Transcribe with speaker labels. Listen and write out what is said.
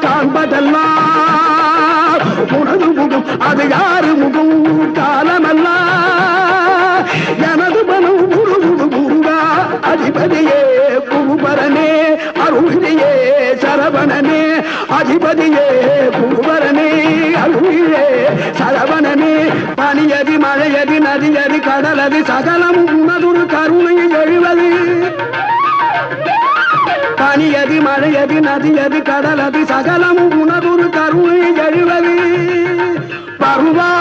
Speaker 1: காண்பதெல்லாம் உனது முகம் அது யாரு முகம் காலமல்லாம் எனது மனம் முருகா அதிபதியே புகுபரனே அருளியே சரவணனே அதிபதியே புகுபரனே அருளியே சரவணனே பனியதி மழையதி நதியதி கடலதி சகலமும் உனதொரு கருணை எழுவது பனியதி மழையதி நதியதி கடலதி சகலமும் உனதொரு கருணை எழுவது பருவா